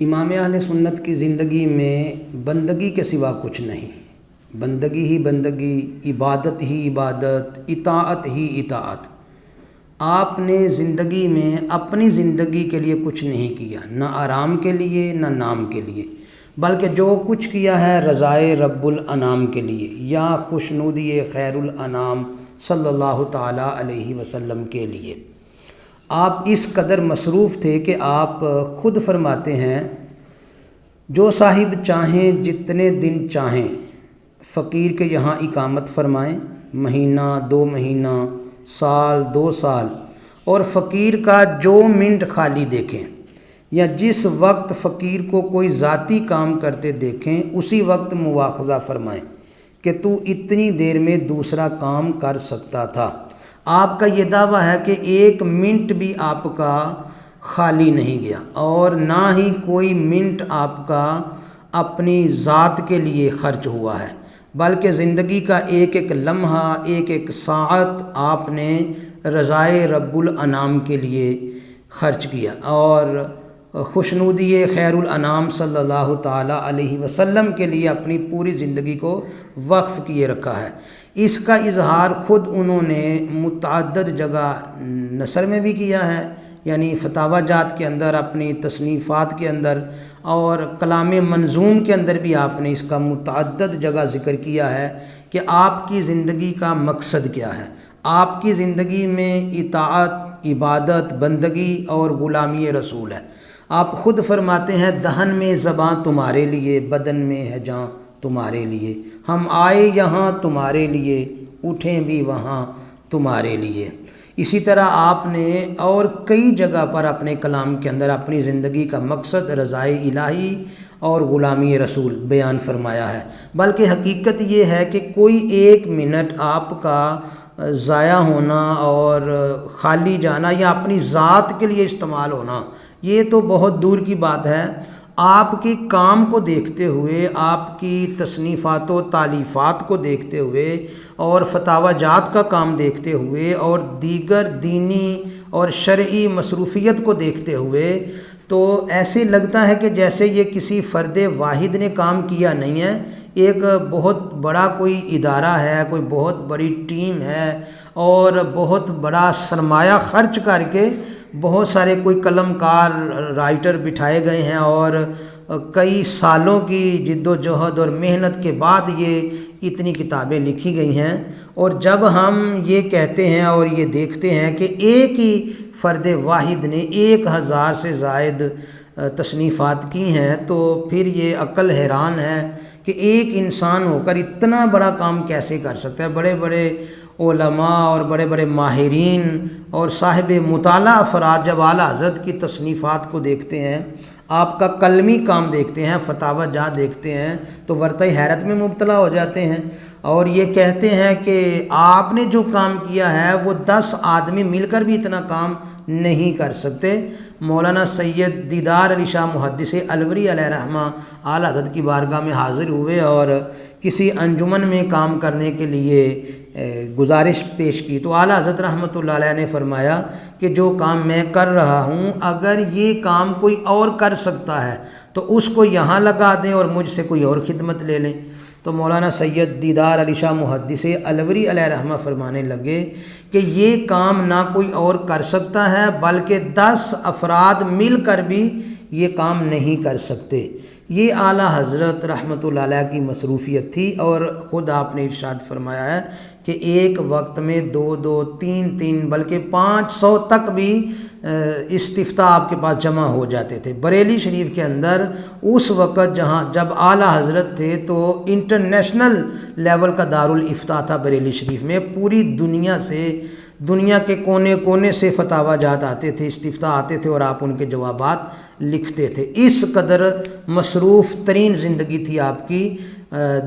امام اہل سنت کی زندگی میں بندگی کے سوا کچھ نہیں، بندگی ہی بندگی، عبادت ہی عبادت، اطاعت ہی اطاعت۔ آپ نے زندگی میں اپنی زندگی کے لیے کچھ نہیں کیا، نہ آرام کے لیے نہ نام کے لیے، بلکہ جو کچھ کیا ہے رضائے رب الانام کے لیے یا خوشنودی خیر الانام صلی اللہ تعالیٰ علیہ وسلم کے لیے۔ آپ اس قدر مصروف تھے کہ آپ خود فرماتے ہیں، جو صاحب چاہیں جتنے دن چاہیں فقیر کے یہاں اقامت فرمائیں، مہینہ 2 مہینہ، سال 2 سال، اور فقیر کا جو منٹ خالی دیکھیں یا جس وقت فقیر کو کوئی ذاتی کام کرتے دیکھیں اسی وقت مواخذہ فرمائیں کہ تو اتنی دیر میں دوسرا کام کر سکتا تھا۔ آپ کا یہ دعویٰ ہے کہ 1 منٹ بھی آپ کا خالی نہیں گیا، اور نہ ہی کوئی منٹ آپ کا اپنی ذات کے لیے خرچ ہوا ہے، بلکہ زندگی کا ایک ایک لمحہ، ایک ایک ساعت آپ نے رضائے رب الانام کے لیے خرچ کیا اور خوشنودی خیر الانام صلی اللہ تعالیٰ علیہ وسلم کے لیے اپنی پوری زندگی کو وقف کیے رکھا ہے۔ اس کا اظہار خود انہوں نے متعدد جگہ نثر میں بھی کیا ہے، یعنی فتاوی جات کے اندر، اپنی تصنیفات کے اندر، اور کلام منظوم کے اندر بھی آپ نے اس کا متعدد جگہ ذکر کیا ہے کہ آپ کی زندگی کا مقصد کیا ہے۔ آپ کی زندگی میں اطاعت، عبادت، بندگی اور غلامی رسول ہے۔ آپ خود فرماتے ہیں، دہن میں زباں تمہارے لیے، بدن میں ہے جاں تمہارے لیے، ہم آئے یہاں تمہارے لیے، اٹھیں بھی وہاں تمہارے لیے۔ اسی طرح آپ نے اور کئی جگہ پر اپنے کلام کے اندر اپنی زندگی کا مقصد رضائے الہی اور غلامی رسول بیان فرمایا ہے، بلکہ حقیقت یہ ہے کہ کوئی 1 منٹ آپ کا ضائع ہونا اور خالی جانا یا اپنی ذات کے لیے استعمال ہونا یہ تو بہت دور کی بات ہے۔ آپ کی کام کو دیکھتے ہوئے، آپ کی تصنیفات و تالیفات کو دیکھتے ہوئے اور فتاوی جات کا کام دیکھتے ہوئے اور دیگر دینی اور شرعی مصروفیت کو دیکھتے ہوئے تو ایسے لگتا ہے کہ جیسے یہ کسی فرد واحد نے کام کیا نہیں ہے، ایک بہت بڑا کوئی ادارہ ہے، کوئی بہت بڑی ٹیم ہے اور بہت بڑا سرمایہ خرچ کر کے بہت سارے کوئی قلم کار رائٹر بٹھائے گئے ہیں اور کئی سالوں کی جد و جہد اور محنت کے بعد یہ اتنی کتابیں لکھی گئی ہیں۔ اور جب ہم یہ کہتے ہیں اور یہ دیکھتے ہیں کہ ایک ہی فرد واحد نے 1000 سے زائد تصنیفات کی ہیں تو پھر یہ عقل حیران ہے کہ ایک انسان ہو کر اتنا بڑا کام کیسے کر سکتا ہے۔ بڑے بڑے علماء اور بڑے بڑے ماہرین اور صاحب مطالعہ افراد جب اعلیٰ حضرت کی تصنیفات کو دیکھتے ہیں، آپ کا قلمی کام دیکھتے ہیں، فتاوی جات دیکھتے ہیں تو ورطۂ حیرت میں مبتلا ہو جاتے ہیں اور یہ کہتے ہیں کہ آپ نے جو کام کیا ہے وہ 10 آدمی مل کر بھی اتنا کام نہیں کر سکتے۔ مولانا سید دیدار علی شاہ محدث الوری علیہ رحمہ اعلیٰ حضرت کی بارگاہ میں حاضر ہوئے اور کسی انجمن میں کام کرنے کے لیے گزارش پیش کی تو اعلیٰ حضرت رحمۃ اللہ علیہ نے فرمایا کہ جو کام میں کر رہا ہوں اگر یہ کام کوئی اور کر سکتا ہے تو اس کو یہاں لگا دیں اور مجھ سے کوئی اور خدمت لے لیں۔ تو مولانا سید دیدار علی شاہ محدث الوری علیہ رحمہ فرمانے لگے کہ یہ کام نہ کوئی اور کر سکتا ہے بلکہ 10 افراد مل کر بھی یہ کام نہیں کر سکتے۔ یہ اعلیٰ حضرت رحمۃ اللہ علیہ کی مصروفیت تھی، اور خود آپ نے ارشاد فرمایا ہے کہ ایک وقت میں 2 3 بلکہ 500 تک بھی استفتاء آپ کے پاس جمع ہو جاتے تھے۔ بریلی شریف کے اندر اس وقت جب اعلیٰ حضرت تھے تو انٹرنیشنل لیول کا دارالافتاء تھا بریلی شریف میں، پوری دنیا کے کونے کونے سے فتاوی جات آتے تھے، استفتاء آتے تھے اور آپ ان کے جوابات لکھتے تھے۔ اس قدر مصروف ترین زندگی تھی آپ کی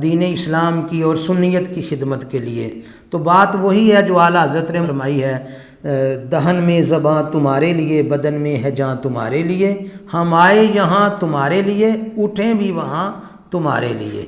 دین اسلام کی اور سنیت کی خدمت کے لیے۔ تو بات وہی ہے جو اعلیٰ حضرت نے فرمائی ہے، دہن میں زباں تمہارے لیے، بدن میں ہے جاں تمہارے لیے، ہم آئے یہاں تمہارے لیے، اٹھیں بھی وہاں تمہارے لیے۔